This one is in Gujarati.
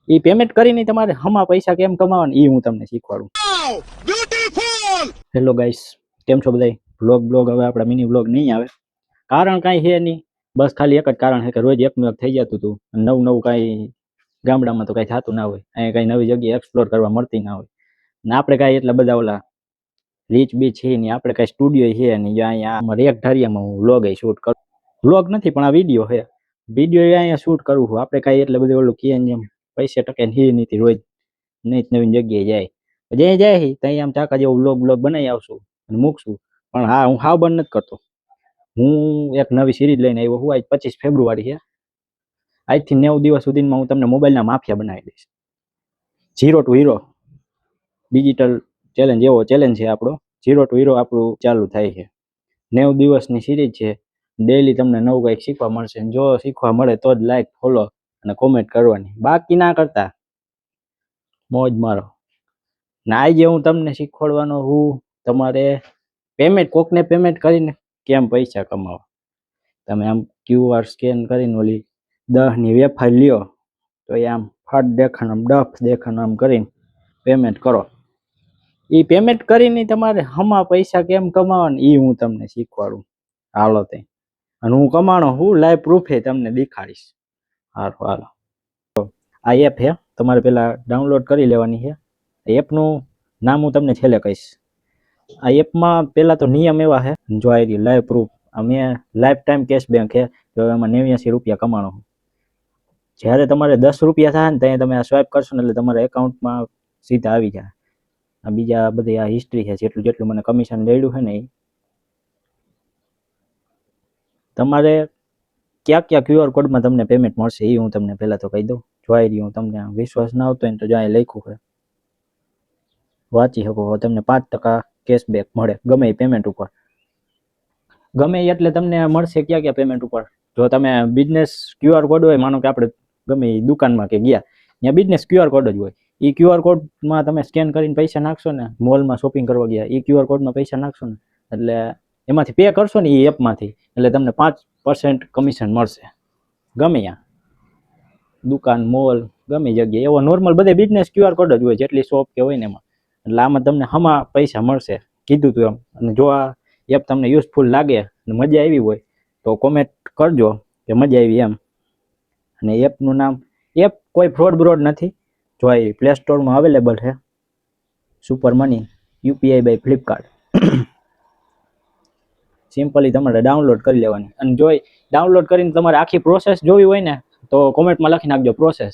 એ પેમેન્ટ કરીને તમારે હમા પૈસા કેમ કમાવાના એ હું તમને શીખવાડું. હેલો ગાઈસ, કેમ છો બધાય? બ્લોગ હવે આપણા મિની બ્લોગ નહીં આવે, કારણ કાંઈ છે નહીં, બસ ખાલી એક જ કારણ છે કે રોજ એકનું એક થઈ જતું હતું. નવું કાંઈ ગામડામાં તો કાંઈ થતું ના હોય, અહીંયા કાંઈ નવી જગ્યાએ એક્સપ્લોર કરવા મળતી ના હોય ને આપણે કાંઈ એટલા બધા ઓલા રીચ બીચ છે નહીં, આપણે કાંઈ સ્ટુડિયો છે નહીં જો અહીંયા રેક ઢારિયામાં હું વ્લોગ શૂટ કરું. વ્લોગ નથી પણ આ વિડીયો છે, વિડીયો અહીંયા શૂટ કરું છું. આપણે કાંઈ એટલે બધું ઓલું કે જેમ પૈસે ટકે હી નથી, રોજ નવી જગ્યાએ જાય, જ્યાં જાય ત્યાં આમ ચાકા જેવું વ્લોગ બનાવી આવશું અને મૂકશું. પણ હા, હું હાવ બંધ નથી કરતો. હું એક નવી સિરીઝ લઈને આવ્યો હું. આજ 25 ફેબ્રુઆરી છે. આજથી 90 દિવસ સુધીમાં હું તમને મોબાઈલના માફિયા બનાવી દઈશ. 0 to હીરો ડિજિટલ ચેલેન્જ, એવો ચેલેન્જ છે આપણો. 0 to હીરો આપણું ચાલુ થાય છે. 90 દિવસની સિરીઝ છે. ડેઈલી તમને નવું કંઈક શીખવા મળશે. જો શીખવા મળે તો જ લાઈક, ફોલો અને કોમેન્ટ કરવાની, બાકી ના કરતા મોજ મારો. ને આજે હું તમને શીખવાડવાનો હું તમારે કોકને પેમેન્ટ કરીને કેમ પૈસા કમાવા. તમે આમ QR સ્કેન કરીને ઓલી 10ની વેફર લ્યો તો એ આમ ફટ દેખાણ, આમ ડફ દેખાણ આમ કરીને પેમેન્ટ કરો. એ પેમેન્ટ કરીને તમારે હમા પૈસા કેમ કમાવાના એ હું તમને શીખવાડું. હાલો તે, અને હું કમાણો હું લાઈવ પ્રૂફે તમને દેખાડીશ. હાલો આ એપ છે, તમારે પેલા ડાઉનલોડ કરી લેવાની છે. એપનું નામ હું તમને છેલ્લે કહીશ. આ એપમાં પેલા તો નિયમ એવા છે, જો આ લાઈવ પ્રૂફ, અમે લાઈફ ટાઈમ કેશ બેંક છે, તો એમાં 89 રૂપિયા કમાણો. જ્યારે તમારે 10 રૂપિયા થાય ને ત્યાં તમે આ સ્વાઇપ કરશો ને એટલે તમારા એકાઉન્ટમાં સીધા આવી જાય. આ બીજા બધી આ હિસ્ટ્રી છે, જેટલું મને કમિશન મળ્યું છે ને એ. તમારે ક્યાં QR કોડમાં તમને પેમેન્ટ મળશે એ હું તમને પહેલા તો કહી દઉં. જોઈ રહ્યું હું તમને, વિશ્વાસ ના આવતો હોય ને તો જો અહીં લખ્યું છે, વાંચી શકો. તમને 5% કેશબેક મળે ગમે એ પેમેન્ટ ઉપર. ગમે એટલે તમને મળશે ક્યાં પેમેન્ટ ઉપર. જો તમે બિઝનેસ QR કોડ હોય, માનો કે આપણે ગમે એ દુકાનમાં કે ગયા, ત્યાં બિઝનેસ QR કોડ જ હોય. એ QR કોડમાં તમે સ્કેન કરીને પૈસા નાખશો ને, મોલમાં શોપિંગ કરવા ગયા એ QR કોડમાં પૈસા નાખશો ને, એટલે એમાંથી પે કરશો ને એ એપમાંથી, એટલે તમને 5% કમિશન મળશે. ગમે ત્યાં દુકાન, મોલ, ગમે જગ્યાએ એવો નોર્મલ બધે બિઝનેસ QR કોડ જ હોય, જેટલી શોપ કે હોય ને એમાં. એટલે આમાં તમને હમા પૈસા મળશે, કીધું તું એમ. અને જો આ એપ તમને યુઝફુલ લાગે અને મજા આવી હોય તો કોમેન્ટ કરજો કે મજા આવી એમ. અને એપનું નામ, એપ કોઈ ફ્રોડ નથી. જો એ પ્લે સ્ટોરમાં અવેલેબલ છે, super money UPI by Flipkart. Simply તમારે ડાઉનલોડ કરી લેવાની. અને જો ડાઉનલોડ કરીને તમારે આખી પ્રોસેસ જોવી હોય ને તો કોમેન્ટમાં લખી નાખજો પ્રોસેસ.